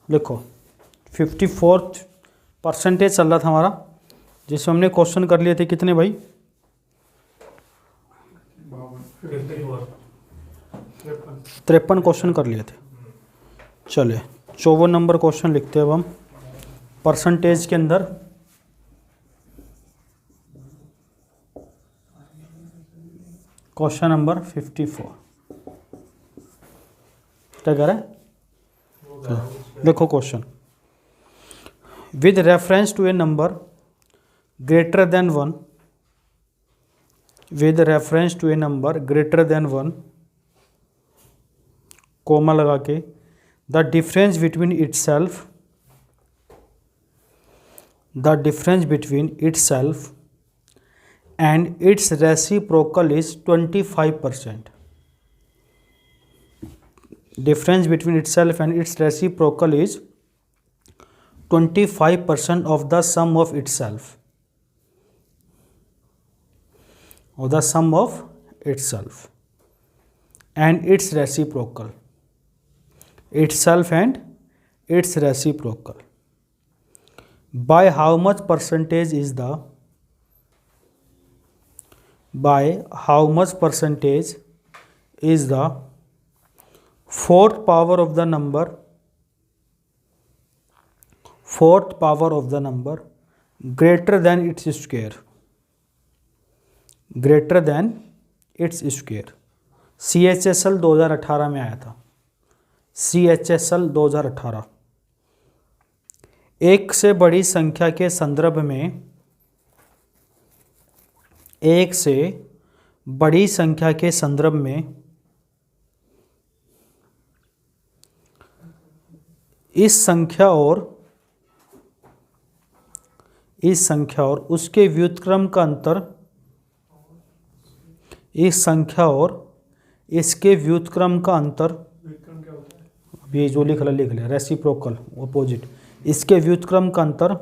लिखो 54% चल रहा था हमारा, जिसमें हमने क्वेश्चन कर लिए थे कितने भाई? 53 क्वेश्चन कर लिए थे। चलिए 54 नंबर क्वेश्चन लिखते हैं अब हम परसेंटेज के अंदर। क्वेश्चन नंबर 54 क्या कह रहा है? देखो question, with reference to a number greater than 1, with reference to a number greater than 1, comma लगा के, the difference between itself, the difference between itself and its reciprocal is 25%. Difference between itself and its reciprocal is 25% of the sum of itself, of the sum of itself and its reciprocal, itself and its reciprocal. By how much percentage is the, by how much percentage is the fourth power of the number, fourth power of the number greater than its square, greater than its square. CHSL 2018 में आया था, CHSL 2018। एक से बड़ी संख्या के संदर्भ में, एक से बड़ी संख्या के संदर्भ में इस संख्या और उसके व्युत्क्रम का अंतर, इस संख्या और इसके व्युत्क्रम का अंतर, अब ये जो लिख लिया रेसिप्रोकल अपोजिट, इसके व्युत्क्रम का अंतर,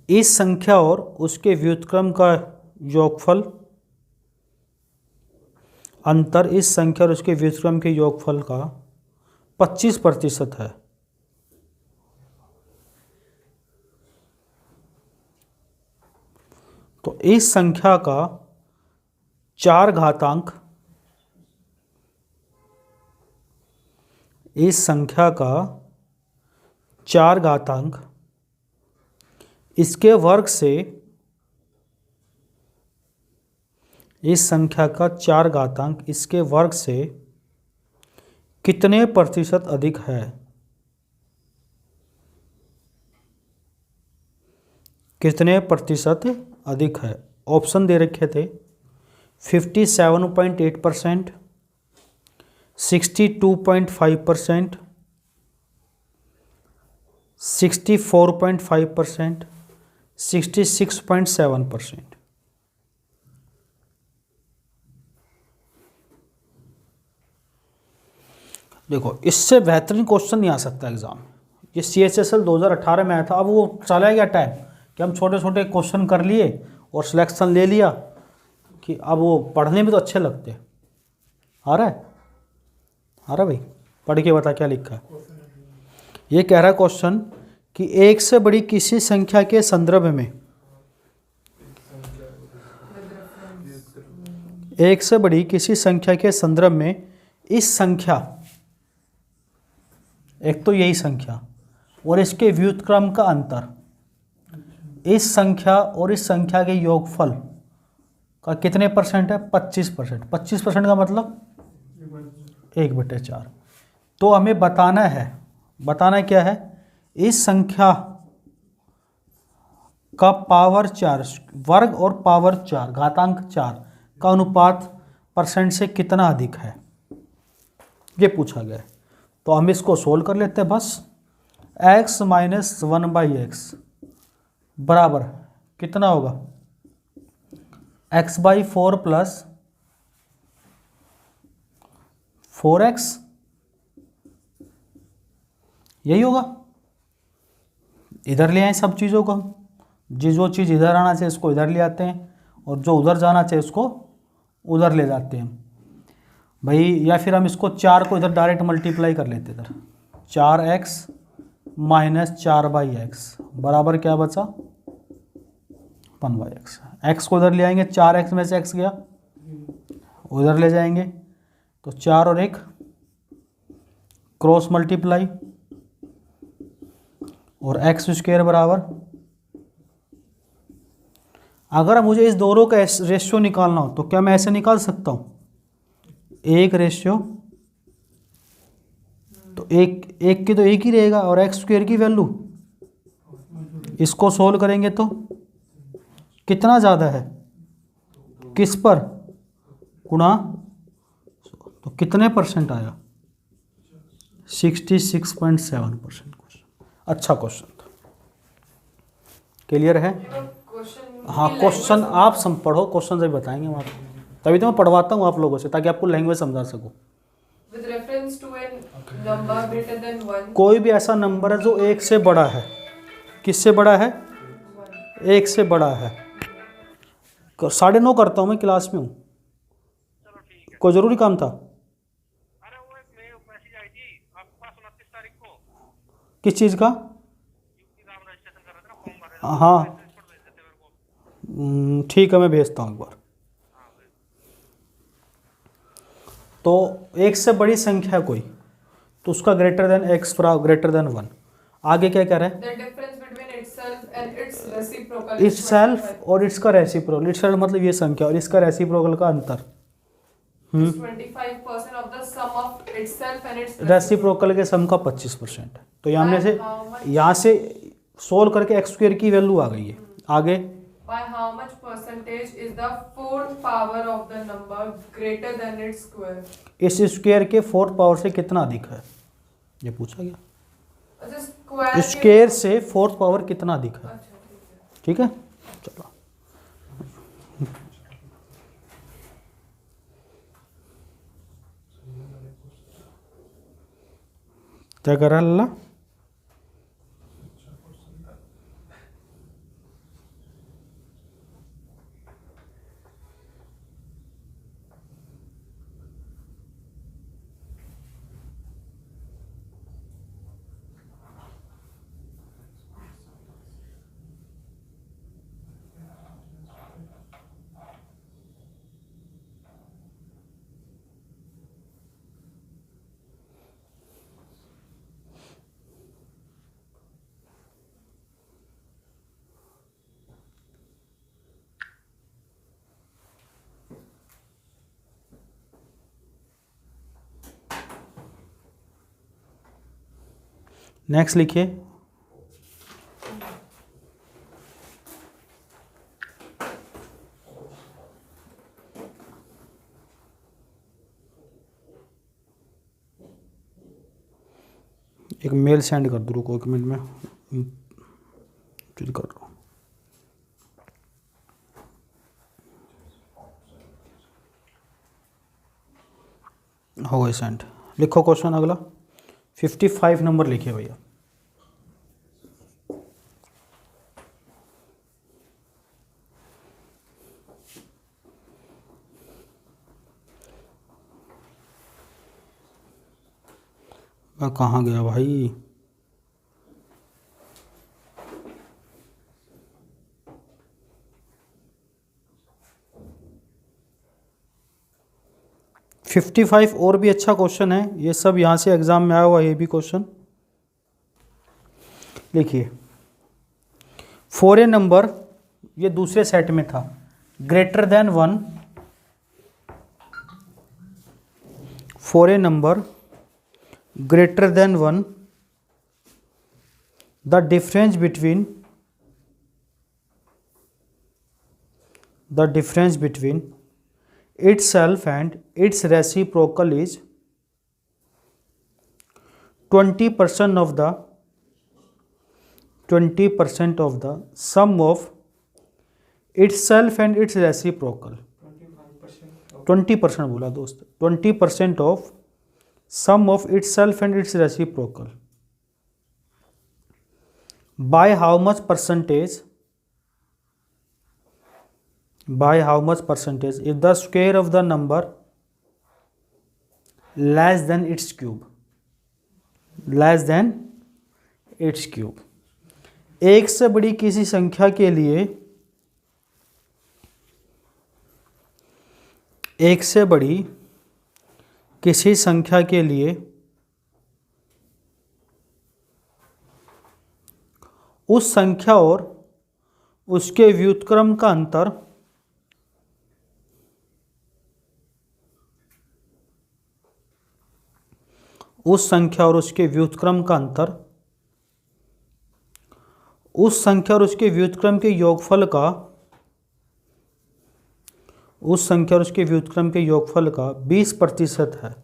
इस संख्या और उसके व्युत्क्रम का योगफल, अंतर इस संख्या और उसके व्युत्क्रम के योगफल का 25% है। तो इस संख्या का 4 घातांक, इस संख्या का 4 घातांक इसके वर्ग से, इस संख्या का 4 घातांक इसके वर्ग से कितने प्रतिशत अधिक है? कितने प्रतिशत अधिक है? ऑप्शन दे रखे थे 57.8%, 62.5%, 64.5%, 66.7%। देखो इससे बेहतरीन क्वेश्चन नहीं आ सकता एग्जाम। ये CHSL 2018 में आया था। अब वो चला गया टाइम कि हम छोटे छोटे क्वेश्चन कर लिए और सिलेक्शन ले लिया, कि अब वो पढ़ने में तो अच्छे लगते। आ रहा है भाई, पढ़ के बता क्या लिखा है। ये कह रहा है क्वेश्चन कि एक से बड़ी किसी संख्या के संदर्भ में, एक से बड़ी किसी संख्या के संदर्भ में इस संख्या, एक तो यही संख्या और इसके व्युत्क्रम का अंतर, इस संख्या और इस संख्या के योगफल का कितने परसेंट है? 25%। 25% का मतलब 1/4। तो हमें बताना है, बताना क्या है? इस संख्या का पावर 4 वर्ग और पावर 4 घातांक 4 का अनुपात परसेंट से कितना अधिक है, ये पूछा गया है। तो हम इसको सोल्व कर लेते हैं बस। x - 1/x बराबर कितना होगा? x/4 + 4x, यही होगा। इधर ले आए सब चीज़ों को हम, जो चीज़ इधर आना चाहिए इसको इधर ले आते हैं और जो उधर जाना चाहिए उसको उधर ले जाते हैं। भाई, या फिर हम इसको 4 को इधर डायरेक्ट मल्टीप्लाई कर लेते इधर, 4x माइनस 4/x बराबर क्या बचा, 1/x। x को इधर ले आएंगे, 4x में से x गया, उधर ले जाएंगे तो 4 और 1 क्रॉस मल्टीप्लाई, और एक्स स्क्वायर बराबर, अगर मुझे इस दोनों का रेशियो निकालना हो तो क्या मैं ऐसे निकाल सकता हूँ, 1 रेशियो, तो एक की तो एक ही रहेगा, और एक्स स्क्वायर की वैल्यू, इसको सोल्व करेंगे तो कितना ज़्यादा है, किस पर, गुणा, तो कितने परसेंट आया, 66.7%। अच्छा क्वेश्चन था, क्लियर है। हाँ, क्वेश्चन आप सब पढ़ो, क्वेश्चन से बताएंगे हम आपको, तभी तो मैं पढ़वाता हूँ आप लोगों से, ताकि आपको लैंग्वेज समझा सकूँ। With reference to a number greater than 1, कोई भी ऐसा नंबर है जो 1 से बड़ा है, किससे बड़ा है, 1 से बड़ा है। 9:30 करता हूँ, मैं क्लास में हूँ, कोई ज़रूरी काम था, अरे वो एक मैसेज आई थी आपके पास 29 तारीख को, किस चीज़ का, एग्जाम रजिस्ट्रेशन कर रहे थे ना, फॉर्म भर रहे थे, हाँ, स्क्रीनशॉट भेज देते मेरे को। ठीक है, मैं भेजता हूँ एक बार। तो 1 से बड़ी संख्या कोई, तो उसका greater than x greater than 1। आगे क्या कह रहे हैं, the difference between itself and its reciprocal it's self और इसका रेसिप्रोकल, इट्स सेल्फ मतलब ये संख्या और इसका रेसिप्रोकल का अंतर, 25% of the sum of itself and its reciprocal के सम का 25% है। तो यहाँ से सोल्व करके एक्स स्क्वायर की वैल्यू आ गई है। आगे, by how much percentage is the fourth power of the number greater than its square? इस स्क्वायर के 4th पावर से कितना अधिक है, ये पूछा गया। अच्छा, स्क्वायर स्क्वायर से 4th पावर कितना अधिक है, अच्छा ठीक है। ठीक है, चलो। क्या कर रहा है लल्ला, नेक्स्ट लिखिए, एक मेल सेंड कर दो, रुको 1 मिनट में चल कर रहा हूँ। हो गई सेंड। लिखो क्वेश्चन अगला, 55 नंबर लिखिए भैया। कहाँ गया भाई, फिफ्टी 55 और भी अच्छा क्वेश्चन है, ये सब यहाँ से एग्जाम में आया हुआ ये भी क्वेश्चन लिखिए। फॉर ए नंबर, ये दूसरे सेट में था, greater than 1, for a number greater than 1, the difference between itself and its reciprocal is 20% of the sum of itself and its reciprocal। 20% बोला दोस्त, 20% of sum of itself and its reciprocal by how much percentage if the square of the number less than it's cube, less than it's cube. एक से बड़ी किसी संख्या के लिए, एक से बड़ी किसी संख्या के लिए उस संख्या और उसके व्युत्क्रम का अंतर उस संख्या और उसके व्युत्क्रम का अंतर उस संख्या और उसके व्युत्क्रम के योगफल का उस संख्या और उसके व्युत्क्रम के योगफल का 20% है।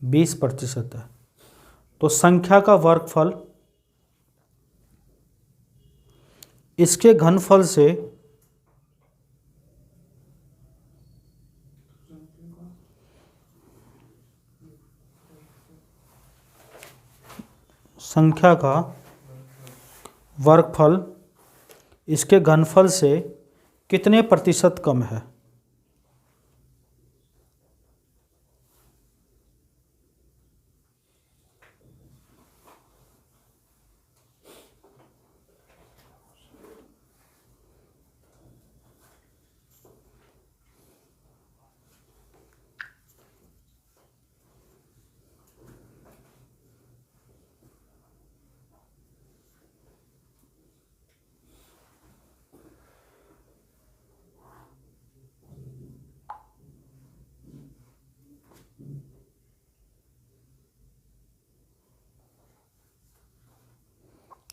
बीस प्रतिशत है। तो संख्या का वर्गफल इसके घनफल से संख्या का वर्गफल इसके घनफल से कितने प्रतिशत कम है?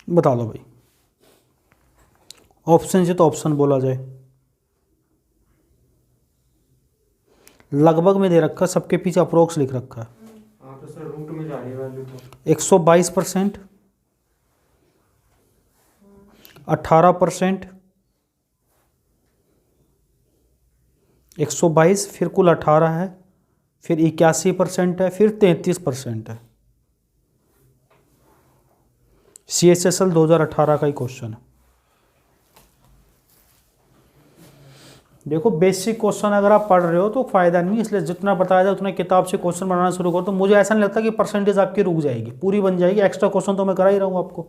बता दो भाई। ऑप्शन से तो ऑप्शन बोला जाए। लगभग में दे रखा, सबके पीछे अप्रोक्स लिख रखा है। हाँ तो सर रूट में जा रही है वैल्यू तो 122%, 18%, 122, फिर कुल 18 है, फिर 81% है, फिर 33% है। CHSL 2018 का ही क्वेश्चन है। देखो बेसिक क्वेश्चन अगर आप पढ़ रहे हो तो फायदा नहीं, इसलिए जितना बताया जाए उतना किताब से क्वेश्चन बनाना शुरू करो। तो मुझे ऐसा नहीं लगता कि परसेंटेज आपकी रुक जाएगी, पूरी बन जाएगी। एक्स्ट्रा क्वेश्चन तो मैं करा ही रहा हूँ आपको।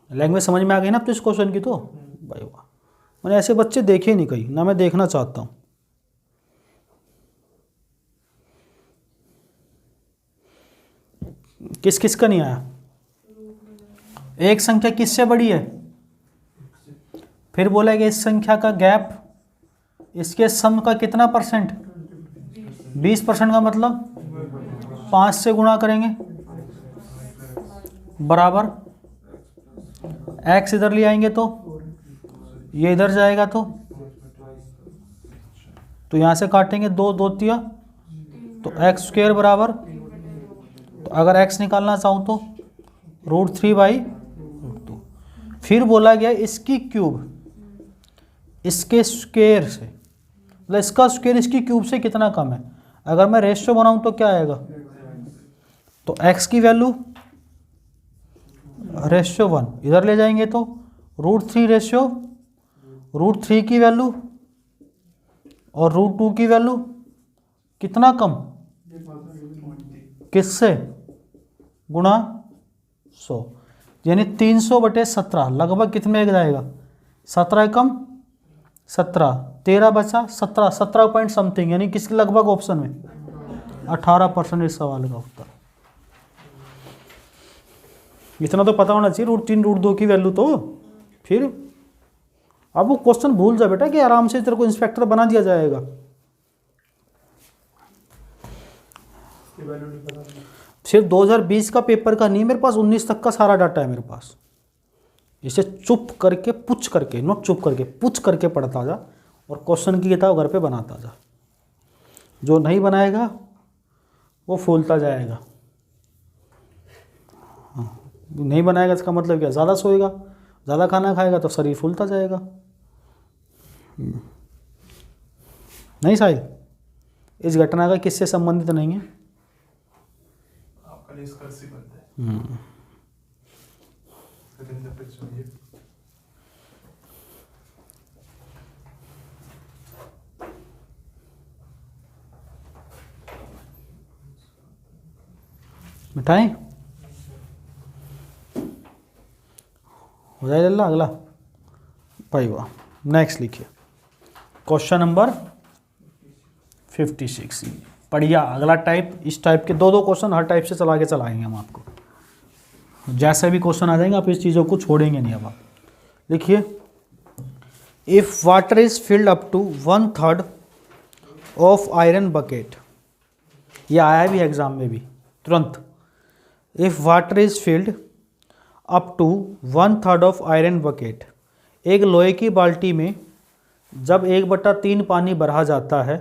लैंग्वेज समझ में आ गई ना तो इस क्वेश्चन की तो भाई वाह, मैंने ऐसे बच्चे देखे नहीं कहीं, ना मैं देखना चाहता हूँ। किस किस का नहीं आया? एक संख्या किससे बड़ी है? फिर बोला कि इस संख्या का गैप इसके सम का कितना परसेंट? 20% का मतलब 5 से गुणा करेंगे बराबर x इधर ले आएंगे तो ये इधर जाएगा तो यहाँ से काटेंगे 2 2 तिया तो x² बराबर, तो अगर x निकालना चाहूँ तो √3/√2। फिर बोला गया इसकी क्यूब इसके स्क्वायर से, मतलब इसका स्क्वायर इसकी क्यूब से कितना कम है। अगर मैं रेशियो बनाऊं तो क्या आएगा? तो x की वैल्यू रेशियो 1 इधर ले जाएंगे तो √3 रेशियो √3 की वैल्यू और √2 की वैल्यू कितना कम? किससे? गुणा 100, यानी 300/17 लगभग कितने में जाएगा? 17 कम 17, 13 बचा 17, 17 पॉइंट समथिंग, यानी किसके लगभग ऑप्शन में 18% इस सवाल का उत्तर। इतना तो पता होना चाहिए √3 √2 की वैल्यू तो। फिर अब वो क्वेश्चन भूल जा बेटा कि आराम से तेरे को इंस्पेक्टर बना दिया जाएगा। सिर्फ 2020 का पेपर का नहीं, मेरे पास 19 तक का सारा डाटा है मेरे पास। इसे चुप करके पुछ करके, नोट चुप करके पुछ करके पढ़ता जा और क्वेश्चन की किताब घर पे बनाता जा। जो नहीं बनाएगा वो फूलता जाएगा। हाँ, नहीं बनाएगा इसका मतलब क्या? ज़्यादा सोएगा, ज़्यादा खाना खाएगा तो शरीर फूलता जाएगा। नहीं साहिल, इस घटना का किससे संबंधित नहीं है। सतेंद्र पे चाहिए। मिठाई हो जाए लल्ला। अगला भाई वाह, नेक्स्ट लिखिए क्वेश्चन नंबर 56। बढ़िया, अगला टाइप, इस टाइप के दो दो क्वेश्चन हर टाइप से चला के चलाएंगे हम आपको। जैसे भी क्वेश्चन आ जाएंगे आप इस चीज़ों को छोड़ेंगे नहीं। अब आप लिखिए, if water is filled up to 1/3 of iron bucket, ये आया भी एग्जाम में भी तुरंत। If water is filled up to 1/3 of iron bucket, एक लोहे की बाल्टी में जब 1/3 पानी भरा जाता है,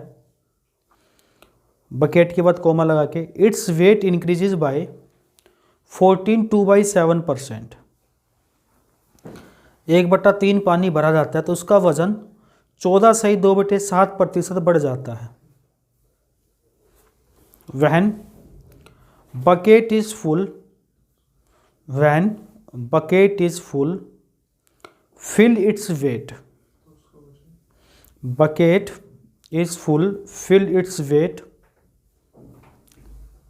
बकेट के बाद कोमा लगा के, इट्स वेट इंक्रीजेज बाय 14.2/7%। 1/3 पानी भरा जाता है तो उसका वजन 14.2/7% बढ़ जाता है। When bucket is full, when bucket is full, fill its weight, bucket is full, fill its weight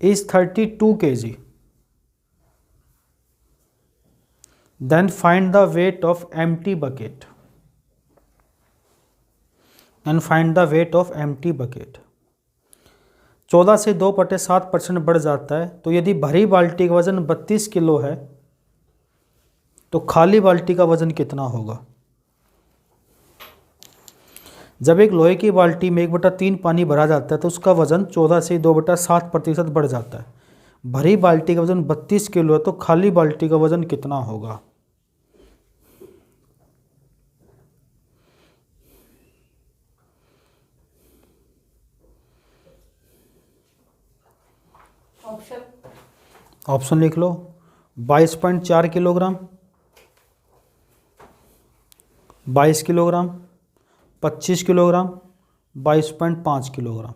is 32 kg. Then find the weight of empty bucket. Then find the weight of empty bucket. 14 से 2/7% बढ़ जाता है, तो यदि भरी बाल्टी का वजन 32 किलो है तो खाली बाल्टी का वजन कितना होगा। जब एक लोहे की बाल्टी में 1/3 पानी भरा जाता है तो उसका वजन 14 से 2/7% बढ़ जाता है। भरी बाल्टी का वजन 32 किलो है तो खाली बाल्टी का वजन कितना होगा। ऑप्शन लिख लो, 22.4 किलोग्राम, 22 किलोग्राम, 25 किलोग्राम, 22.5 किलोग्राम।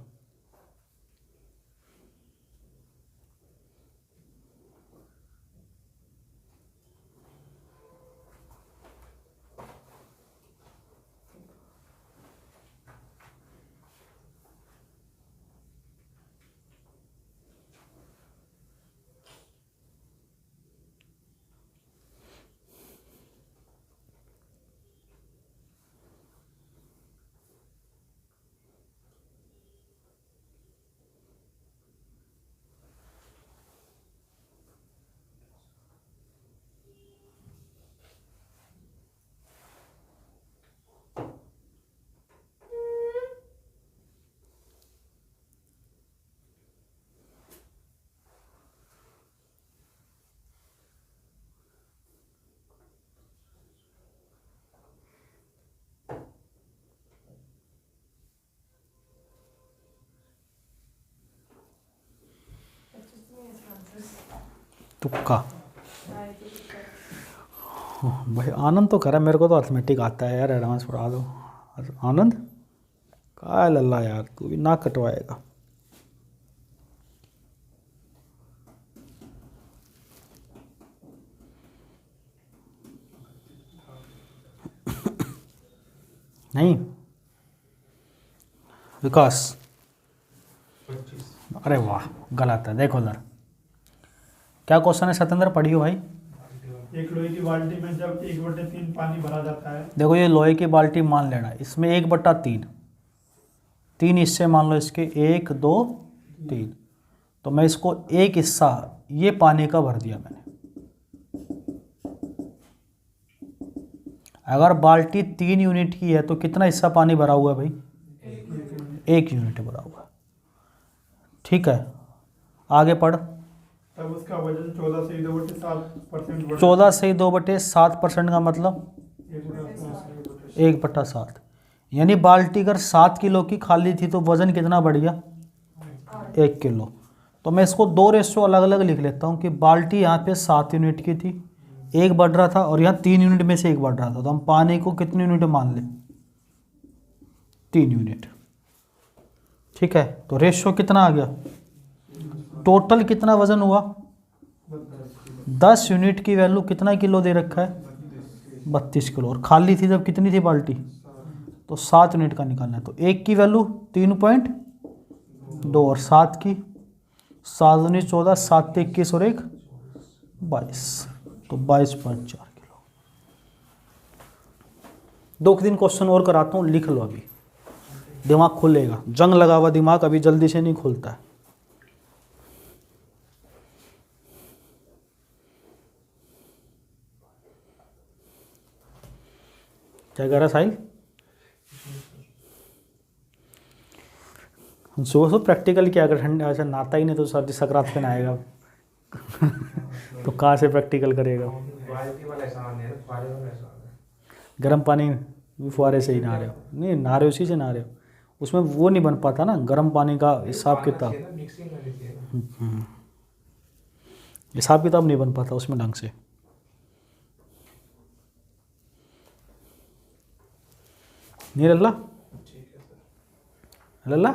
तुक्का भाई, आनंद तो करा, मेरे को तो अर्थमेटिक आता है यार, एडवांस पढ़ा दो। आनंद का लल्ला यार, तू भी ना कटवाएगा। नहीं विकास, 25। अरे वाह गलत है। देखो उधर क्या क्वेश्चन है सत्येंद्र, पढ़ियो भाई। एक लोहे की बाल्टी में जब 1/3 पानी भरा जाता है। देखो ये लोहे की बाल्टी मान लेना, इसमें 1/3, 3 हिस्से मान लो इसके, 1 2 3, तो मैं इसको एक हिस्सा ये पानी का भर दिया मैंने। अगर बाल्टी 3 यूनिट की है तो कितना हिस्सा पानी भरा हुआ है भाई, 1 यूनिट भरा हुआ है। ठीक है, आगे पढ़। तब उसका वजन 14 से 2/7% बढ़ा। 14 से 2/7% का मतलब 1/7। 1/7, यानी बाल्टी अगर 7 किलो की खाली थी तो वजन कितना बढ़ गया, 1 किलो। तो मैं इसको 2 रेशो अलग अलग लिख लेता हूँ कि बाल्टी यहाँ पे 7 यूनिट की थी, 1 बढ़ रहा था, और यहाँ 3 यूनिट में से 1 बढ़ रहा था, तो हम पानी को कितने यूनिट मान लें, 3 यूनिट। ठीक है, तो रेशो कितना आ गया, टोटल कितना वजन हुआ, 10 यूनिट की वैल्यू कितना किलो दे रखा है? 32 किलो। और खाली थी जब कितनी थी बाल्टी? तो 7 यूनिट का निकालना है। तो 1 की वैल्यू 3.2 और 7 की 7 19 14, 7 21 और 1 22, तो 22.4 किलो। 2 दिन क्वेश्चन और कराता हूँ, लिख लो अभी, दिमाग खुलेगा। जंग लगा हुआ दिमाग अभी जल्दी से नहीं खुलता है। क्या कह रहा साहिल? सुबह सुबह प्रैक्टिकल क्या अगर ठंडे ऐसा नहाता ही नहीं तो सर्दी सकरात पे नहाएगा तो कहाँ से प्रैक्टिकल करेगा? बाल्टी वाला एहसान है, फुहारे वाला एहसान है। गर्म पानी भी फुहारे से ही नहा रहे हो? नहीं, नहा रहे हो, उसी से नहा रहे हो। उसमें वो नहीं बन पाता ना गर्म पानी का हिसाब किताब, मिक्सिंग करनी चाहिए ना। हिसाब किताब नहीं बन पाता उसमें ढंग से। नहीं लल्ला? ठीक है सर। लल्ला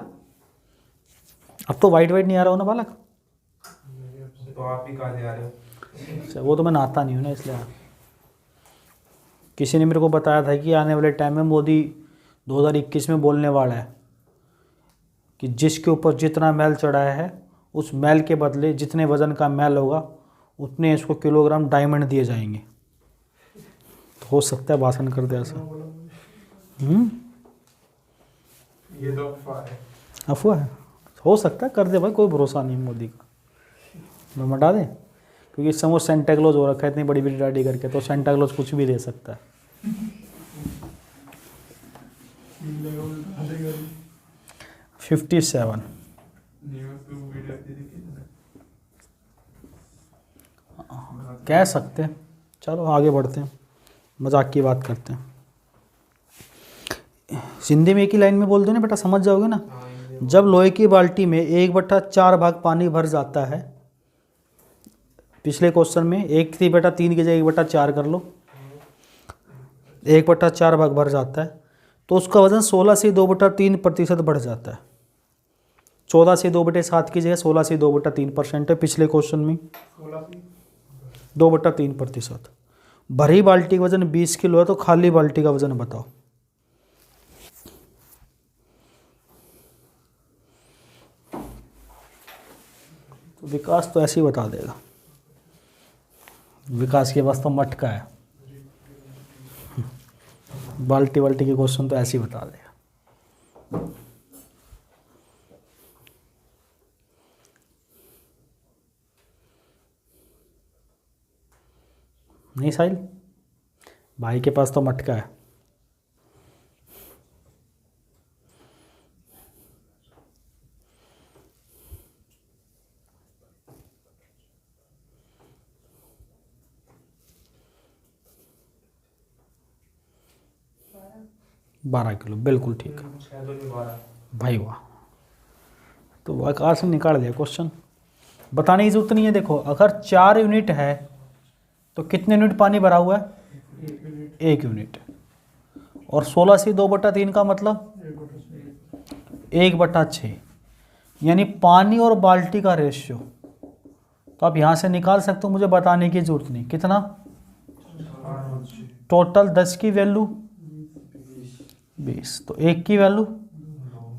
अब तो वाइट नहीं आ रहा हो ना बालक? तो आप ही काले आ रहे हो। अच्छा, वो तो मैं नहाता नहीं हूँ ना इसलिए। किसी ने मेरे को बताया था कि आने वाले टाइम में मोदी 2021 में बोलने वाला है कि जिसके ऊपर जितना मैल चढ़ाया है उस मैल के बदले जितने वजन का मैल होगा उतने इसको किलोग्राम डायमंड दिए जाएंगे। तो हो सकता है भाषण कर दे ऐसा। ये तो अफवाह है। अफवाह है, हो सकता है कर दे भाई, कोई भरोसा नहीं मोदी का। मैं मटा दे, क्योंकि इस समय वो सेंटा क्लॉज हो रखा है इतनी बड़ी बड़ी दाढ़ी करके, तो सेंटा क्लॉज कुछ भी दे सकता है। 57 कह सकते हैं। चलो आगे बढ़ते हैं, मजाक की बात करते हैं। हिंदी में एक ही लाइन में बोल दो ना बेटा, समझ जाओगे ना। जब लोहे की बाल्टी में 1/4 भाग पानी भर जाता है, पिछले क्वेश्चन में 1 थी बेटा 3 की जगह 1/4 कर लो, 1/4 भाग भर जाता है, तो उसका वजन 16 से 2/3% बढ़ जाता है। 14 से 2/7 की जगह 16 से 2/3% है पिछले क्वेश्चन में, 2/3%। भरी बाल्टी का वजन 20 किलो है, तो खाली बाल्टी का वजन बताओ। तो विकास तो ऐसे ही बता देगा, विकास के पास तो मटका है, बाल्टी बाल्टी के क्वेश्चन तो ऐसे ही बता देगा। नहीं साहिल, भाई के पास तो मटका है। बारह किलो बिल्कुल ठीक है भाई, वाह। तो आकाश ने निकाल दिया क्वेश्चन, बताने की जरूरत नहीं है। देखो अगर 4 यूनिट है तो कितने यूनिट पानी भरा हुआ है? 1 यूनिट। और 16 से 2/3 का मतलब 1/6, यानी पानी और बाल्टी का रेशियो। तो आप यहाँ से निकाल सकते हो, मुझे बताने की जरूरत नहीं। कितना टोटल? 10 की वैल्यू 20, तो 1 की वैल्यू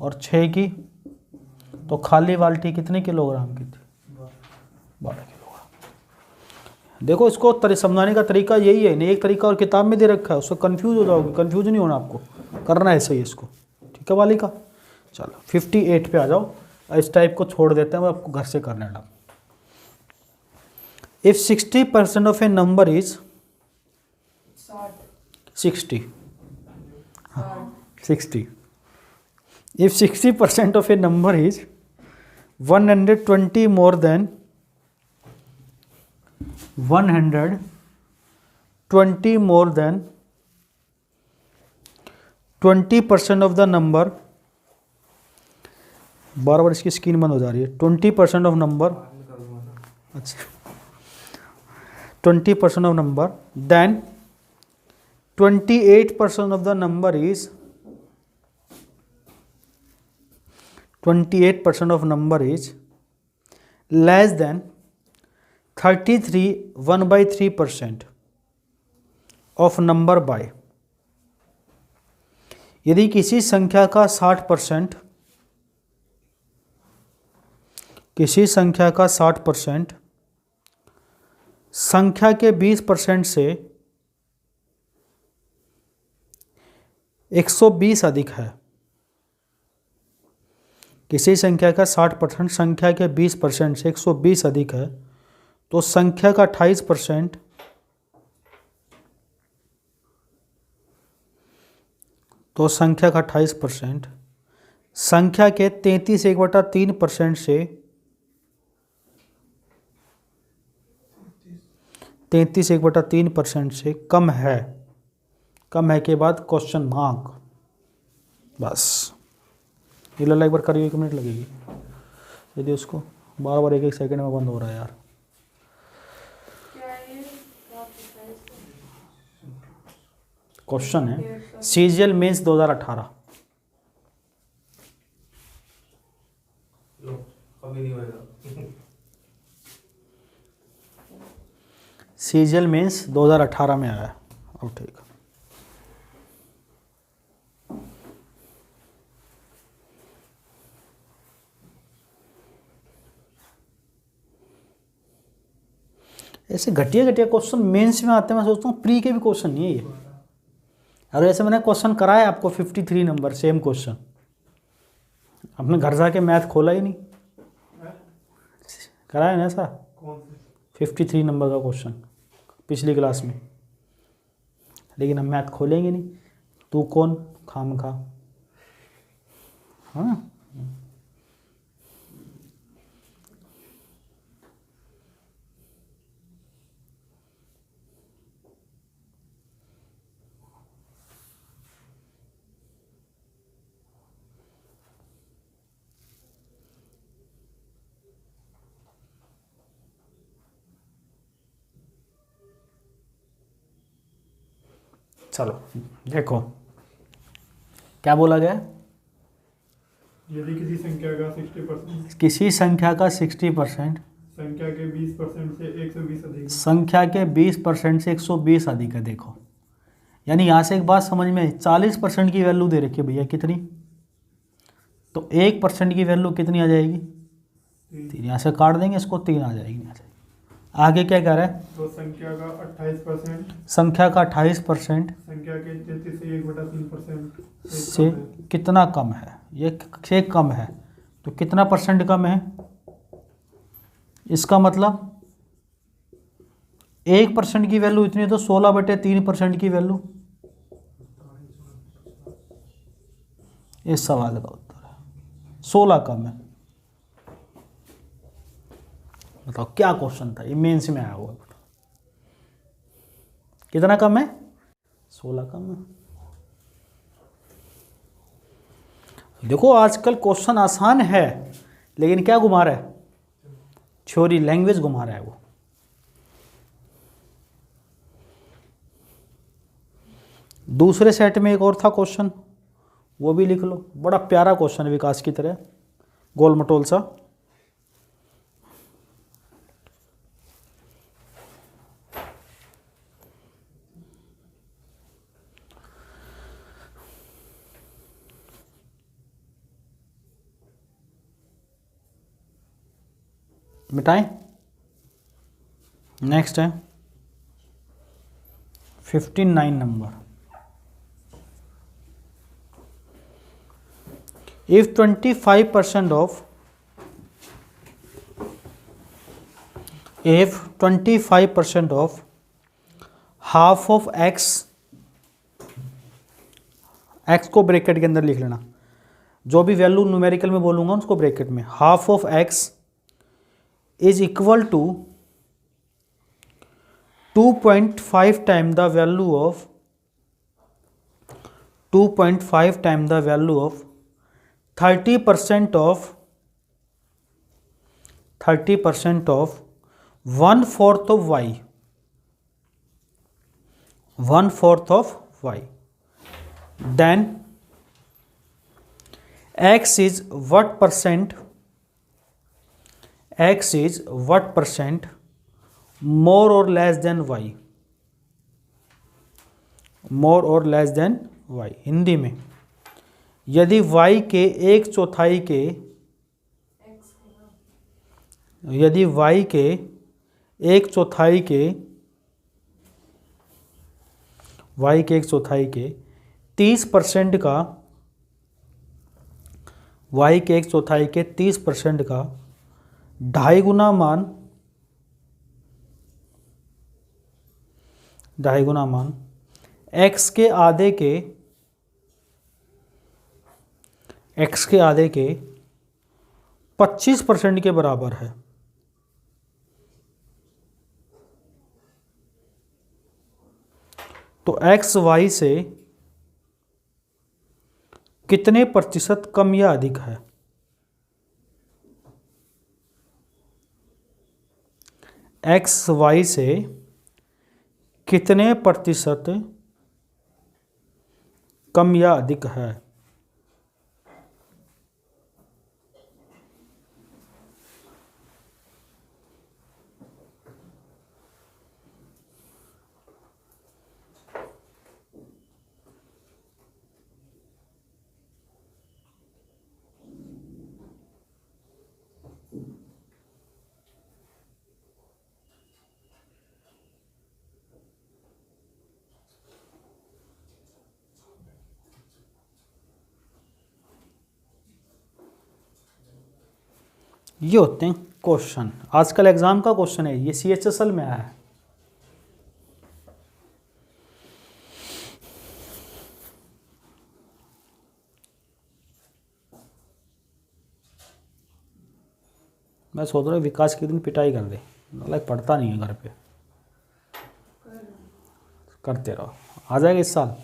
और 6 की, तो खाली बाल्टी कितने किलोग्राम की थी? 12 किलोग्राम। देखो इसको समझाने का तरीका यही है, नहीं एक तरीका और किताब में दे रखा है, उससे कंफ्यूज हो जाओगे। कंफ्यूज नहीं होना आपको, करना है सही इसको, ठीक है बालिका। चलो 58 पे आ जाओ। इस टाइप को छोड़ देते हैं, मैं आपको घर से करने लगा। If 60% of A number is 60 if 60% of a number is 120 more than 20% of the number, बार बार इसकी स्क्रीन बंद हो जा रही है। 20% ऑफ नंबर, अच्छा 20% of number, then 28% of the number is 28% of number is less than 33 1/3% of number by, यदि किसी संख्या का 60%, किसी संख्या का 60% संख्या के 20% से 120 अधिक है, किसी संख्या का 60% संख्या के 20% से 120 अधिक है, तो संख्या का 28%, तो संख्या का 28% संख्या के 33/3% से 33/3% से कम है, कम है के बाद क्वेश्चन मार्क। बस ये लल्ला एक बार करिए, 1 मिनट लगेगी। यदि उसको बार बार 1-1 सेकंड में बंद हो रहा है यार। क्या ये आप बताइए? क्वेश्चन है सीजीएल मेंस 2018। लो कभी नहीं होएगा। सीजीएल मेंस 2018 में आया है। अब ठीक, ऐसे घटिया घटिया क्वेश्चन मेंस में आते हैं। मैं सोचता हूँ प्री के भी क्वेश्चन नहीं है ये। और ऐसे मैंने क्वेश्चन कराया आपको 53 नंबर सेम क्वेश्चन, अपने घर जाके मैथ खोला ही नहीं, कराया ना ऐसा। कौन से? 53 नंबर का क्वेश्चन पिछली क्लास में, लेकिन हम मैथ खोलेंगे नहीं। तू कौन खामखा। हाँ चलो देखो क्या बोला गया। यदि किसी संख्या का 60% किसी संख्या का 60% संख्या के 20% से 120 अधिक है। संख्या के 20% से 120 अधिक है। देखो यानी यहाँ से एक बात समझ में आई, 40% की वैल्यू दे रखी है भैया, कितनी, तो 1% की वैल्यू कितनी आ जाएगी, 3। यहाँ से काट देंगे इसको, 3 आ जाएगी यहाँ से। आगे क्या कह रहा है, तो संख्या का 28% संख्या का 28% संख्या के 33 से 1/3% से कितना कम है, ये से कम है, तो कितना परसेंट कम है। इसका मतलब 1% की वैल्यू इतनी, तो 16/3% की वैल्यू। इस सवाल का उत्तर है 16 कम है। बताओ क्या क्वेश्चन था, ये मेंस में आया हुआ। कितना कम है, 16 कम है। देखो आजकल क्वेश्चन आसान है, लेकिन क्या घुमा रहा है, थ्योरी लैंग्वेज घुमा रहा है वो। दूसरे सेट में एक और था क्वेश्चन, वो भी लिख लो। बड़ा प्यारा क्वेश्चन है, विकास की तरह गोल मटोल सा। मिटाएं। नेक्स्ट है 59 number. If 25% of half of x, x को ब्रैकेट के अंदर लिख लेना, जो भी वैल्यू न्यूमेरिकल में बोलूंगा उसको ब्रैकेट में, half of x is equal to 2.5 time the value of 2.5 time the value of 30% of 1/4 of y, 1/4 of y, then x is what percent मोर और लेस देन वाई, मोर और लेस देन वाई। हिंदी में यदि y के 1/4 के, यदि y के 1/4 के, y के 1/4 के 30% का, y के 1/4 के 30% का 2.5 गुना मान, 2.5 गुना मान x के आधे के, x के आधे के 25% के बराबर है। तो x y से कितने प्रतिशत कम या अधिक है? x y से कितने प्रतिशत कम या अधिक है? ये होते हैं क्वेश्चन, आजकल एग्जाम का क्वेश्चन है ये, CHSL में आया है। मैं सोच रहा हूँ विकास के दिन पिटाई कर दे, लाइक पढ़ता नहीं है घर पे, करते रहो, आ जाएगा इस साल।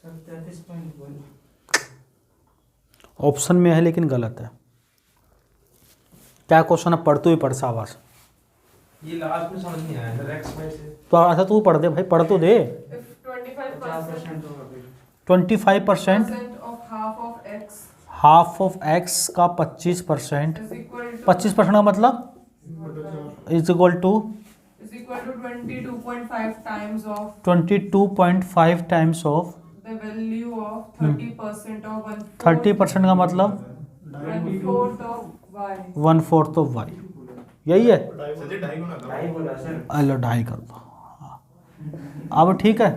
सर 33.1 ऑप्शन में है लेकिन गलत है। क्या क्वेश्चन है? पढ़ तू ही पढ़ शाबाश। ये लास्ट में समझ नहीं आया सर, एक्स वाई से तो अच्छा तू पढ़ दे भाई, पढ़ तो दे। If 25% 50% होगा फिर 25% of half of x half of x का 25% is equal to 25% का मतलब is equal to 22.5 times of 22.5 times of the value of 30% of 30% का मतलब 1/4 of y. 1/4 ऑफ y, यही है। सर जी 2.5 गुना था। ढाई बोला सर। अलो 2.5 कर दो। हाँ। अब ठीक है,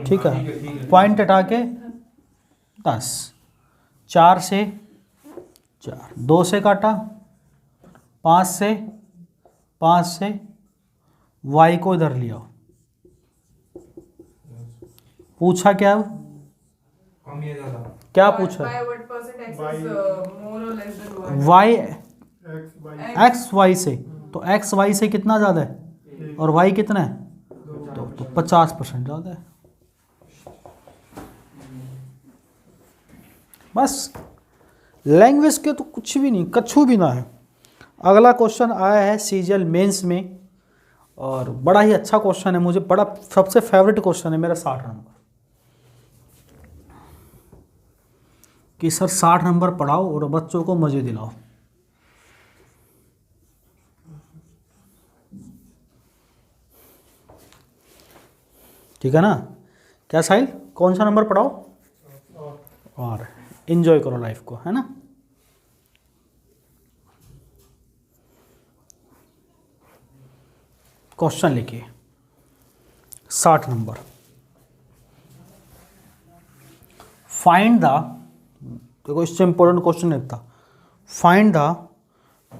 ठीक है, पॉइंट हटा के 10, 4 से 4, 2 से काटा, 5 से, 5 से y को इधर लिया। पूछा क्या? कम या ज्यादा? क्या By पूछा? what percent x By- is more or less than y? y x x y से, तो x y से कितना ज़्यादा है और y कितना है? तो 50% ज़्यादा है। बस लैंग्वेज के तो कुछ भी नहीं, कछु भी ना है। अगला क्वेश्चन आया है सीजीएल मेंस में और बड़ा ही अच्छा क्वेश्चन है, मुझे बड़ा सबसे फेवरेट क्वेश्चन है मेरा 60 नंबर कि सर 60 नंबर पढ़ाओ और बच्चों को मज़े दिलाओ। ठीक है ना? क्या साहिल, कौन सा नंबर पढ़ाओ और एंजॉय करो लाइफ को, है ना? क्वेश्चन लिखिए 60 नंबर। फाइंड द, देखो इससे इंपॉर्टेंट क्वेश्चन लिखता, find the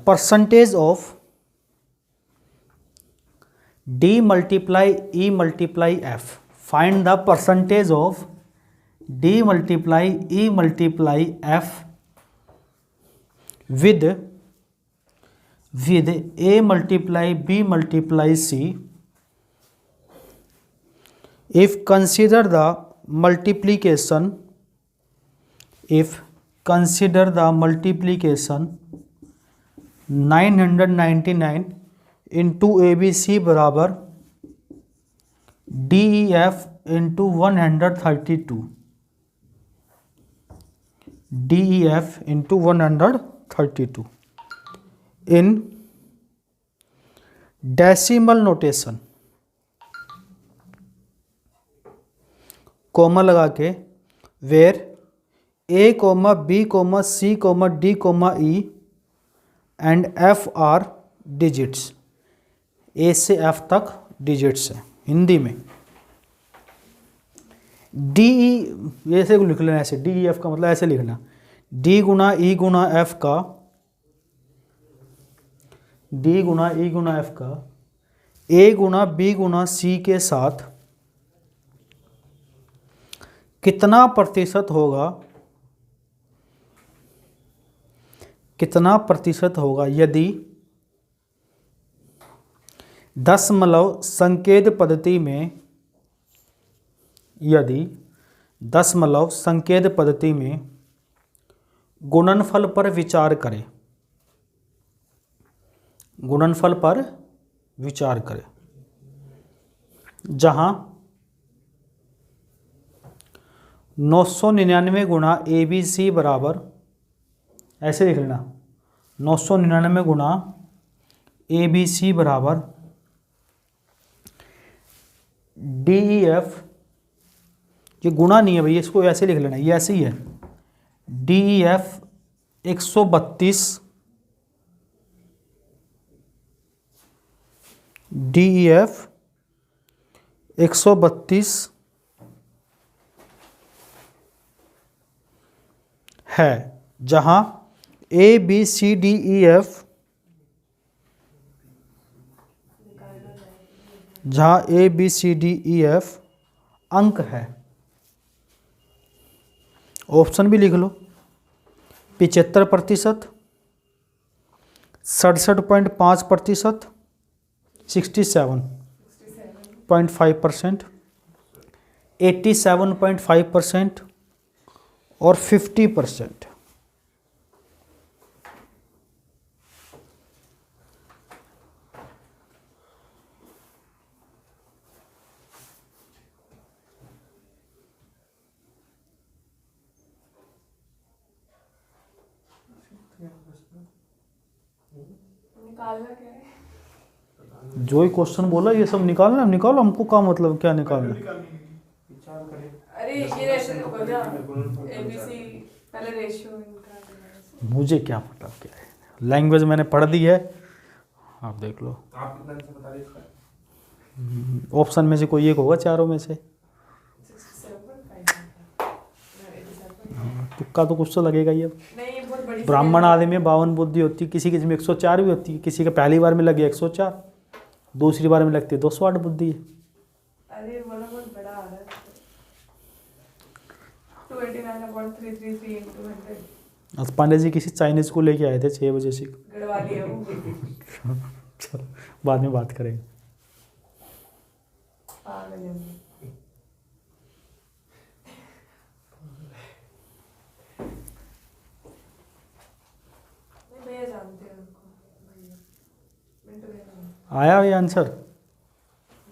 percentage of d multiply e multiply f, find the percentage of d multiply e multiply f with a multiply b multiply c if consider the multiplication 999 into ABC बराबर DEF into 132, DEF into 132 in decimal notation, comma लगा के, where A, B, C, D, E and F are digits, A से F तक digits है हिंदी में। D E ऐसे लिख लेना, ऐसे DEF का मतलब ऐसे लिखना, D गुना E गुना F का, D गुना E गुना F का A Guna B Guna C के साथ कितना प्रतिशत होगा, कितना प्रतिशत होगा यदि दशमलव संकेत पद्धति में, यदि दशमलव संकेत पद्धति में गुणनफल पर विचार करें, गुणनफल पर विचार करें, जहां 999 गुणा ABC बराबर, ऐसे लिख लेना, 999 गुणा ABC बराबर DEF, ये गुणा नहीं है भैया, इसको ऐसे लिख लेना, ये ऐसे ही है, DEF 132, DEF 132 है, जहां ABCDEF, जहां ABCDEF अंक है। ऑप्शन भी लिख लो, 75%, 67.5%, 67.5%, 87.5% और 50%। निकालना क्या है? जो ही क्वेश्चन बोला ये सब निकालना, निकालो, हमको क्या मतलब, क्या निकालना। विचार करें। अरे ये ऐसे होगा क्या? ABC पहले रेशियो इनका, मुझे क्या पता क्या है, लैंग्वेज मैंने पढ़ दी है, आप देख लो। आप कितना से बता रहे इसका? ऑप्शन में से कोई एक होगा चारों में से, 67.5 तुक्का तो कुछ तो लगेगा ही। अब नहीं, ये बहुत बड़ी ब्राह्मण आदमी में 52 बुद्धि होती है, किसी किसी में 104 भी होती है, किसी के पहली बार में लगे 104, दूसरी बार में लगती है 208 बुद्धि है। अरे वाला बहुत बड़ा आ रहा है, 289.333 into 100 आज पांडे जी किसी चाइनीज को लेके आए थे 6 बजे से, गड़वा दिया वो। चलो बाद में बात करेंगे। पागल है वो। नहीं भैया जानते हैं उनको, भैया मिनट भैया आया ये आंसर,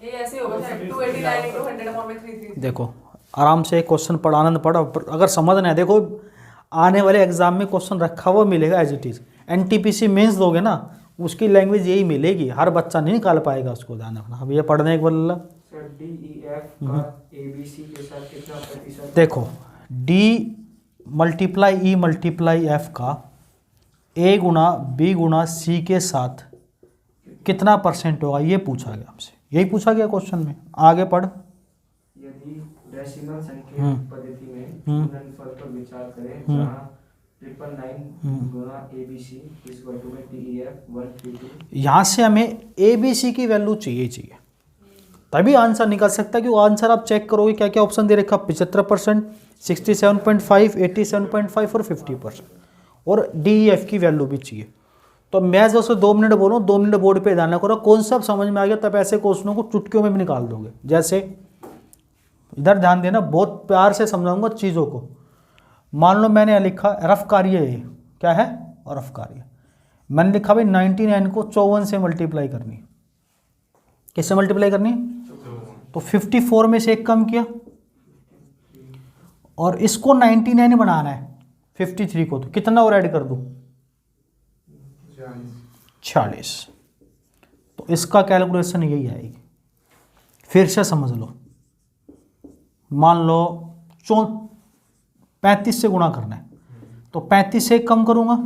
ये ऐसे होगा शायद 289 into 100/333। देखो आराम से क्वेश्चन पढ़, आनंद पढ़ो, अगर समझ नहीं आए, देखो आने वाले एग्जाम में क्वेश्चन रखा हुआ मिलेगा as it is. NTPC mains दोगे ना, उसकी लैंग्वेज यही मिलेगी, हर बच्चा नहीं निकाल पाएगा उसको, ध्यान रखना। अब ये पढ़ने एक बल्ला, सर DEF का ABC के साथ कितना प्रतिशत? देखो D multiply E multiply F का A Guna B Guna C के साथ कितना % होगा, ये पूछा गया हमसे, यही पूछा गया क्वेश्चन में। आगे पढ़, यदि डेसिमल संकेत पद्धति में गुणनफल पर विचार करें, जहां 999 गुणा ABC में DEF 132। यहाँ से हमें ABC की वैल्यू चाहिए, तभी आंसर निकल सकता है। कि वो आंसर आप चेक करोगे क्या क्या ऑप्शन दे रखा, 75%, 67.5, 87.5 और 50%, और DEF की वैल्यू भी चाहिए। तो मैं जैसे 2 मिनट बोलूँ, 2 मिनट बोर्ड पे ध्यान करो, कॉन्सेप्ट समझ में आ गया, तब ऐसे क्वेश्चनों को चुटकियों में भी निकाल दोगे। जैसे इधर ध्यान देना, बहुत प्यार से समझाऊंगा चीज़ों को। मान लो मैंने लिखा रफ कार्य है, क्या है, और रफ कार्य मैंने लिखा भाई 99 को 54 से मल्टीप्लाई करनी है। किससे मल्टीप्लाई करनी है? तो 54 में से एक कम किया और इसको 99 बनाना है 53 को, तो कितना और ऐड कर दूं? 40। तो इसका कैलकुलेशन यही आएगी। फिर से समझ लो, मान लो 35 से गुणा करना है, तो 35 से एक कम करूंगा,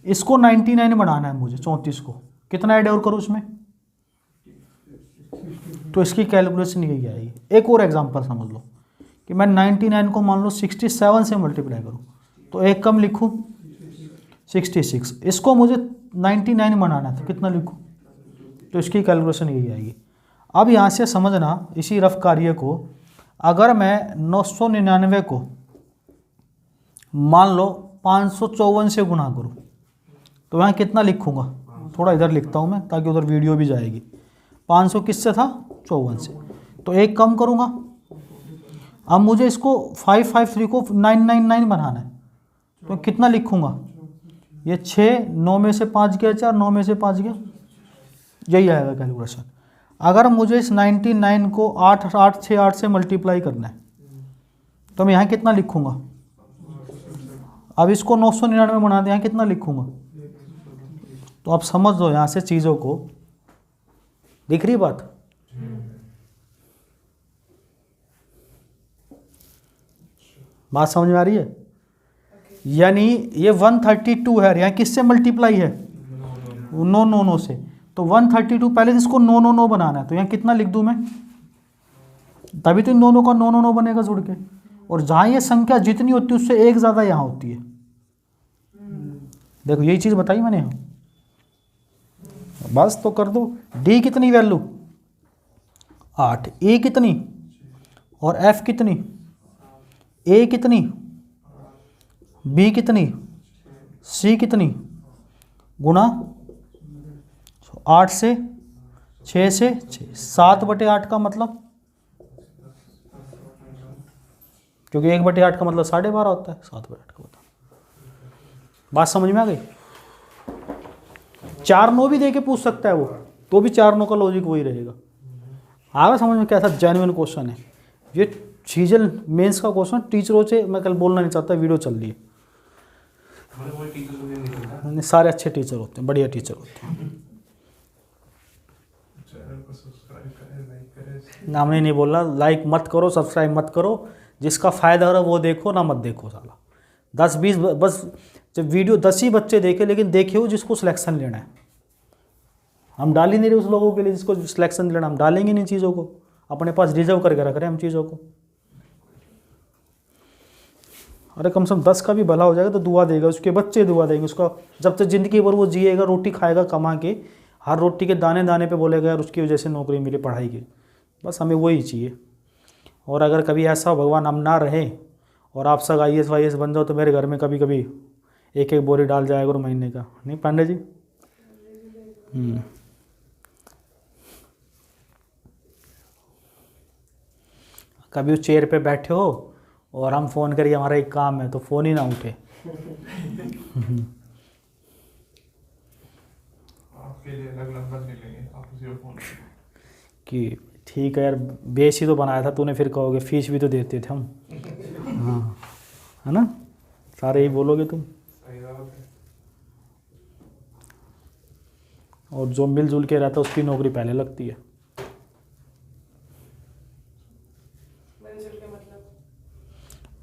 इसको 99 बनाना है मुझे 34 को, कितना ऐड और करूं उसमें? तो इसकी कैलकुलेशन यही आएगी। एक और एग्जांपल समझ लो कि मैं 99 को मान लो 67 से मल्टीप्लाई करूं, तो एक कम लिखूं 66, इसको मुझे 99 बनाना है, तो कितना लिखूं? तो इसकी कैलकुलेशन यही आएगी। अब यहाँ से समझना इसी रफ कार्य को, अगर मैं 999 को मान लो 554 से गुणा करूं, तो यहाँ कितना लिखूंगा? थोड़ा इधर लिखता हूँ मैं ताकि उधर वीडियो भी जाएगी। 500 किससे था? 54 से, तो एक कम करूँगा। अब मुझे इसको 553 को 999 बनाना है, तो कितना लिखूंगा? ये 6, 9 में से 5 गया 4, 9 में से 5 गया, यही आएगा कैलकुलेशन। अगर मुझे इस 99 को 8 से मल्टीप्लाई करना है, तो मैं यहाँ कितना लिखूंगा? अब इसको 999 बना दें, यहाँ कितना लिखूंगा? तो आप समझ लो यहाँ से चीज़ों को, दिख रही बात? बात समझ में आ रही है? यानी ये 132 है, यहाँ किससे मल्टीप्लाई है? 9 से, तो 132 पहले इसको 9 बनाना है, तो यहाँ कितना लिख दूं मैं? तभी तो इन दोनों का 9 बनेगा जुड़ के। और जहाँ ये संख्या जितनी होती है उससे एक ज़्यादा यहाँ होती है। देखो यही चीज़ बताई मैंने यहाँ, बस तो कर दो। डी कितनी वैल्यू? 8। ए कितनी? और एफ कितनी? ए कितनी? बी कितनी? सी कितनी? गुणा 8 से 6 से 6, 7/8 का मतलब, क्योंकि 1/8 का मतलब 12.5 होता है, 7/8 का बता। बात समझ में आ गई? 4 9 भी दे के पूछ सकता है वो, तो भी 4 9 का लॉजिक वही रहेगा। आगे समझ में? कैसा जेन्युइन क्वेश्चन है ये। सीजन मेंस का क्वेश्चन टीचरों से मैं कल बोलना नहीं चाहता, वीडियो चल रही है। सारे अच्छे टीचर होते हैं, बढ़िया टीचर होते हैं। नाम नहीं बोल रहा, लाइक मत करो, सब्सक्राइब मत करो, जिसका फ़ायदा हो रहा है वो देखो, ना मत देखो साला। 10-20 बस, जब वीडियो 10 ही बच्चे देखे, लेकिन देखे हो जिसको सिलेक्शन लेना है। हम डाल ही नहीं रहे उस लोगों के लिए जिसको सिलेक्शन लेना, हम डालेंगे नहीं चीज़ों को, अपने पास रिजर्व करके रख रहे हैं हम चीज़ों को। अरे कम से कम 10 का भी भला हो जाएगा तो दुआ देगा, उसके बच्चे दुआ देंगे उसका, जब तक ज़िंदगी भर वो जिएगा, रोटी खाएगा कमा के, हर रोटी के दाने दाने पे बोलेगा यार उसकी वजह से नौकरी मिली पढ़ाई की। बस हमें वही चाहिए। और अगर कभी ऐसा भगवान हम ना रहे और आप सब IAS वाईएस बन जाओ, तो मेरे घर में कभी कभी 1-1 बोरी डाल जाएगा और महीने का, नहीं पांडे जी? कभी उस चेयर पे बैठे हो और हम फ़ोन करिए हमारा एक काम है, तो फ़ोन ही ना उठे। आपके लिए अलग नंबर ले लेंगे, आप उसी को फोन कि ठीक है यार, बेस ही तो बनाया था तूने, फिर कहोगे फीस भी तो देते थे हम। हाँ, है ना? सारे ही बोलोगे तुम। सही बात है। और जो मिलजुल के रहता है उसकी नौकरी पहले लगती है।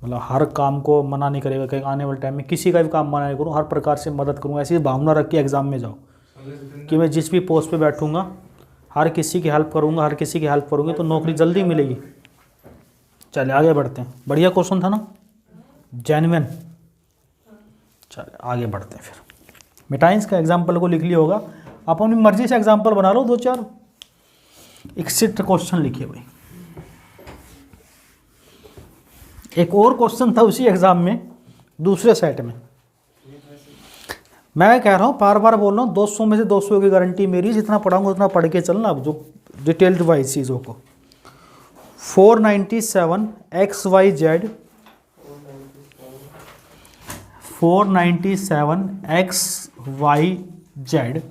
मतलब हर काम को मना नहीं करेगा, कहीं आने वाले टाइम में किसी का भी काम मना नहीं करूँ, हर प्रकार से मदद करूँ, ऐसी भावना रख के एग्ज़ाम में जाओ कि मैं जिस भी पोस्ट पे बैठूंगा हर किसी की हेल्प करूंगा, हर किसी की हेल्प करूँगी, तो नौकरी जल्दी मिलेगी। चले आगे बढ़ते हैं। बढ़िया क्वेश्चन था ना, जेन्युइन। चले आगे बढ़ते हैं। फिर मिटाइंस का एग्जाम्पल को लिख लिया होगा, आप अपनी मर्जी से एग्जाम्पल बना लो, 2-4 एक्सिट क्वेश्चन लिखिए भाई। एक और क्वेश्चन था उसी एग्जाम में, दूसरे सेट में। मैं कह रहा हूँ, बार बार बोल रहा हूँ, 200 में से 200 की गारंटी मेरी, जितना पढ़ाऊंगा उतना पढ़ के चलना। अब जो डिटेल्ड वाइज चीज़ों को, 497 XYZ Y Z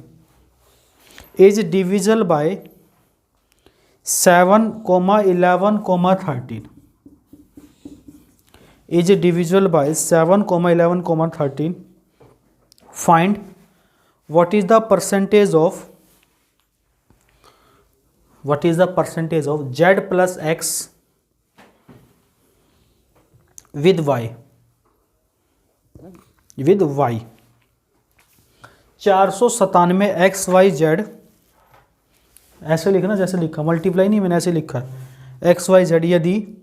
is divisible by 7, 11, 13 is divisible by 7, 11, 13. Find what is the percentage of z plus x with y 497 X Y Z, ऐसे लिखना जैसे लिखा, मल्टीप्लाई नहीं, मैंने ऐसे लिखा है एक्स वाई जेड यदि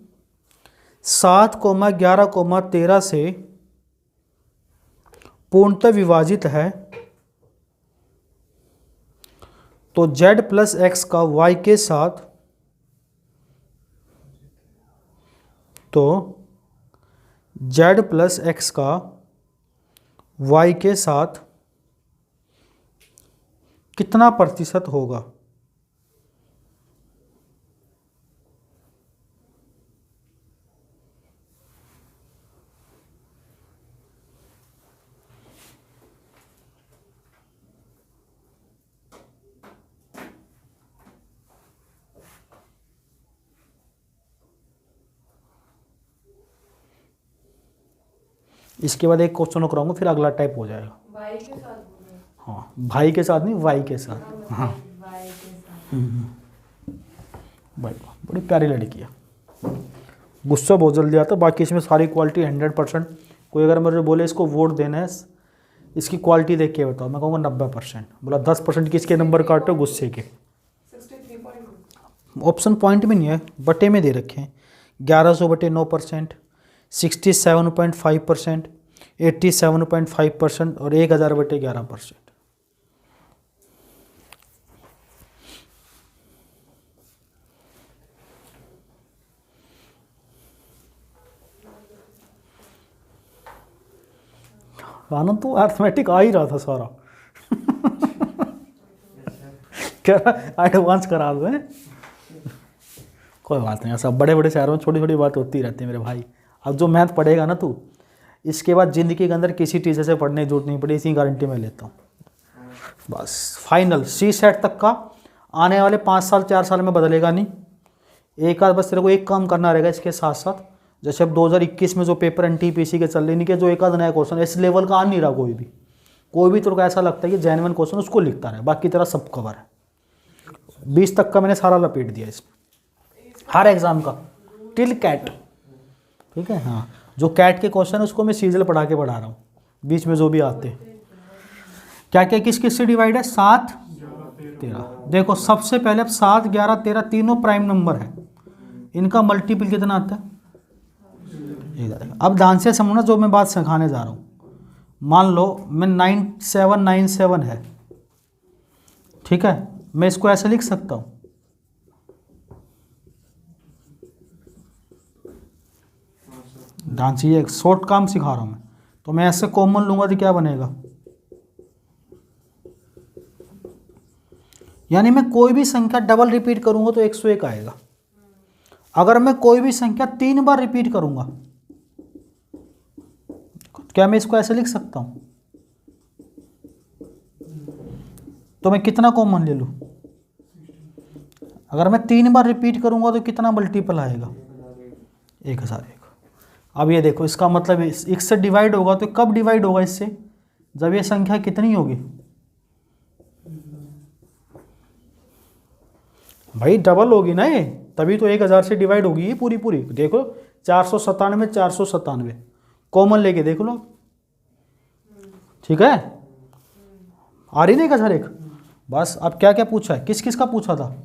7, 11, 13 से पूर्णतः विभाजित है तो z प्लस एक्स का y के साथ, तो z प्लस एक्स का y के साथ कितना प्रतिशत होगा? इसके बाद एक क्वेश्चन कराऊंगा, फिर अगला टाइप हो जाएगा। वाई के साथ बोल रहे हो? हाँ, भाई के साथ नहीं, वाई के साथ। हाँ, वाई के साथ। भाई बड़ी प्यारी लड़की है, गुस्सा बहुत जल्दी आता है। बाकी इसमें सारी क्वालिटी 100%। कोई अगर मुझे बोले इसको वोट देना है, इसकी क्वालिटी देख के बताओ, मैं कहूँगा 90%। बोला 10% किसके नंबर काटो? गुस्से के। 63.2। ऑप्शन पॉइंट में नहीं है, बटे में दे रखे हैं। 1100 बटे 9%, 67.5%, 87.5% और 1000 बटे 11%। आनंद तो अर्थमेटिक आ ही रहा था सारा। क्या एडवांस करा दो है? कोई बात नहीं, ऐसा बड़े बड़े शहरों में छोटी छोटी बात होती रहती है मेरे भाई। अब जो मैथ पढ़ेगा ना तू, इसके बाद ज़िंदगी के अंदर किसी टीचर से पढ़ने की जरूरत नहीं पड़ी, इसी गारंटी मैं लेता हूँ। बस फाइनल सी सेट तक का आने वाले 5 साल 4 साल में बदलेगा नहीं। एक आध बस तेरे को एक काम करना रहेगा इसके साथ साथ। जैसे अब 2021 में जो पेपर NTPC के चल रहे नहीं के, जो एक आध नया क्वेश्चन इस लेवल का आ नहीं रहा, कोई भी तेरे को ऐसा लगता है कि जेन्युइन क्वेश्चन उसको लिखता रहे, बाकी तेरा सब कवर है। 20 तक का मैंने सारा लपेट दिया इसमें, हर एग्जाम का टिल कैट। ठीक है, हाँ, जो कैट के क्वेश्चन है उसको मैं सीजल पढ़ा के बढ़ा रहा हूँ, बीच में जो भी आते हैं। क्या क्या किस किस से डिवाइड है? 7, 13। देखो सबसे पहले अब 7, 11, 13 तीनों प्राइम नंबर है, इनका मल्टीपल कितना आता है? अब ध्यान से समझना जो मैं बात सिखाने जा रहा हूँ। मान लो मैं 9797 है, ठीक है, मैं इसको ऐसे लिख सकता हूँ, ध्यान से, ये शॉर्ट काम सिखा रहा हूँ मैं। तो मैं ऐसे कॉमन लूंगा तो क्या बनेगा? यानी मैं कोई भी संख्या डबल रिपीट करूंगा तो 101 आएगा। अगर मैं कोई भी संख्या 3 बार रिपीट करूंगा, क्या मैं इसको ऐसे लिख सकता हूं? तो मैं कितना कॉमन ले लूं? अगर मैं 3 बार रिपीट करूंगा तो कितना मल्टीपल आएगा? 1001। अब ये देखो, इसका मतलब x से डिवाइड होगा तो कब डिवाइड होगा इससे? जब ये संख्या कितनी होगी भाई? डबल होगी ना ये, तभी तो 1000 से डिवाइड होगी ये पूरी। देखो 497, 497 कॉमन लेके देख लो, ठीक है? आ रही नहीं 1001? बस अब क्या क्या पूछा है, किस किस का पूछा था?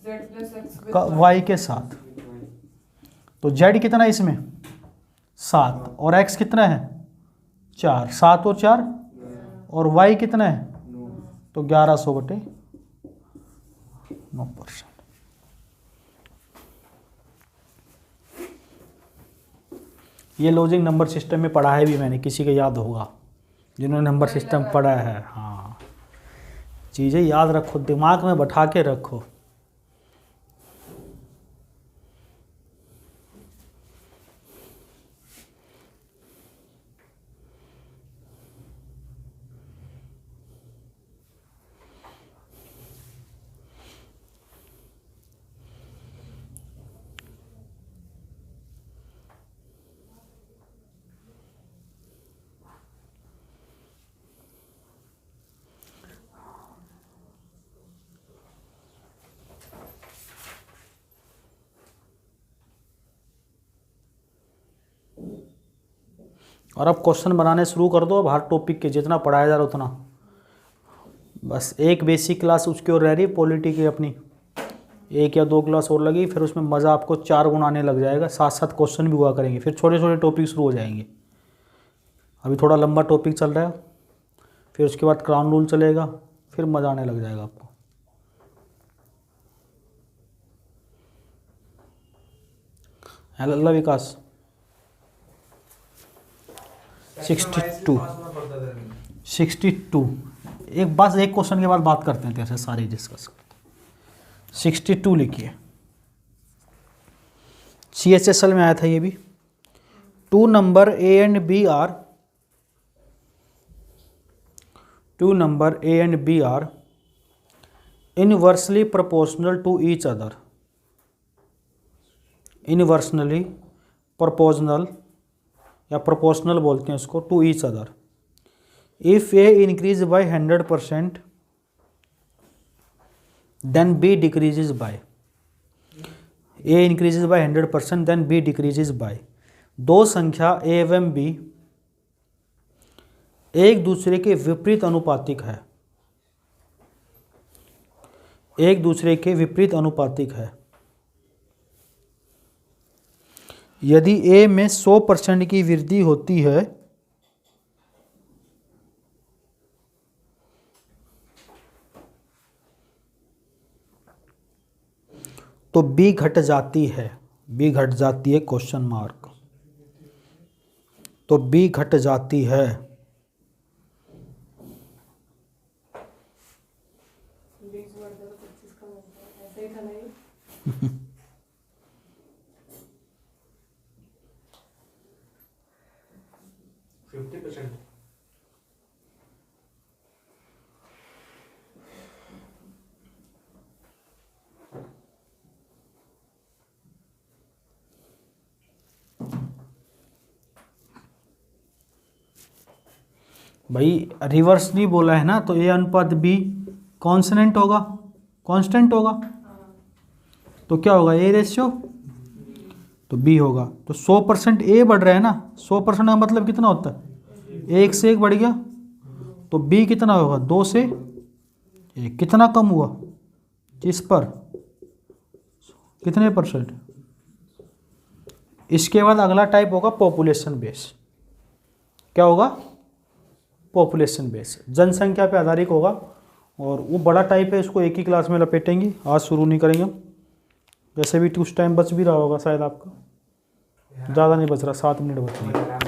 Z plus X with का y के साथ। तो z कितना है इसमें? 7 और x कितना है? 4। 7 और 4 और y कितना है? तो 1100 बटे 9%। ये लॉजिक नंबर सिस्टम में पढ़ा है भी मैंने, किसी को याद होगा जिन्होंने नंबर सिस्टम पढ़ा है। हाँ, चीज़ें याद रखो, दिमाग में बैठा के रखो। और अब क्वेश्चन बनाने शुरू कर दो। अब हर टॉपिक के जितना पढ़ाया जा रहा उतना, बस एक बेसिक क्लास उसकी और रह रही है पॉलिटी की अपनी, 1 या 2 क्लास और लगी, फिर उसमें मज़ा आपको 4 गुना आने लग जाएगा, साथ साथ क्वेश्चन भी हुआ करेंगे, फिर छोटे छोटे टॉपिक शुरू हो जाएंगे। अभी थोड़ा लंबा टॉपिक चल रहा है, फिर उसके बाद क्राउन रूल चलेगा, फिर मज़ा आने लग जाएगा आपको। हेलो विकास। 62 एक क्वेश्चन के बाद बात करते हैं, तेरे सारे डिस्कस करते हैं। 62 लिखिए, CHSL में आया था ये भी। 2 number A and B are inversely proportional to each other, inversely proportional या प्रोपोर्शनल बोलते हैं इसको, to each other. If A increase by 100% then B decreases by, A increases by 100% then B decreases by. दो संख्या ए एवं B एक दूसरे के विपरीत अनुपातिक है, एक दूसरे के विपरीत अनुपातिक है। यदि ए में 100% की वृद्धि होती है तो बी घट जाती है, बी घट जाती है क्वेश्चन मार्क, तो बी घट जाती है। ऐसे ही था नहीं। भाई रिवर्स नहीं बोला है ना, तो ए अनुपात बी कॉन्स्टेंट होगा, कांस्टेंट होगा, तो क्या होगा ए रेशियो, तो बी होगा। तो 100% ए बढ़ रहा है ना, 100% का मतलब कितना होता है, 1 से 1 बढ़ गया, तो बी कितना होगा 2 से 1, कितना कम हुआ इस पर, कितने %। इसके बाद अगला टाइप होगा पॉपुलेशन बेस। क्या होगा, पॉपुलेशन बेस, जनसंख्या पे आधारित होगा, और वो बड़ा टाइप है, इसको एक ही क्लास में लपेटेंगे, आज शुरू नहीं करेंगे हम। वैसे भी कुछ टाइम बच भी रहा होगा शायद आपका, ज़्यादा नहीं बच रहा, 7 मिनट बच रहे हैं।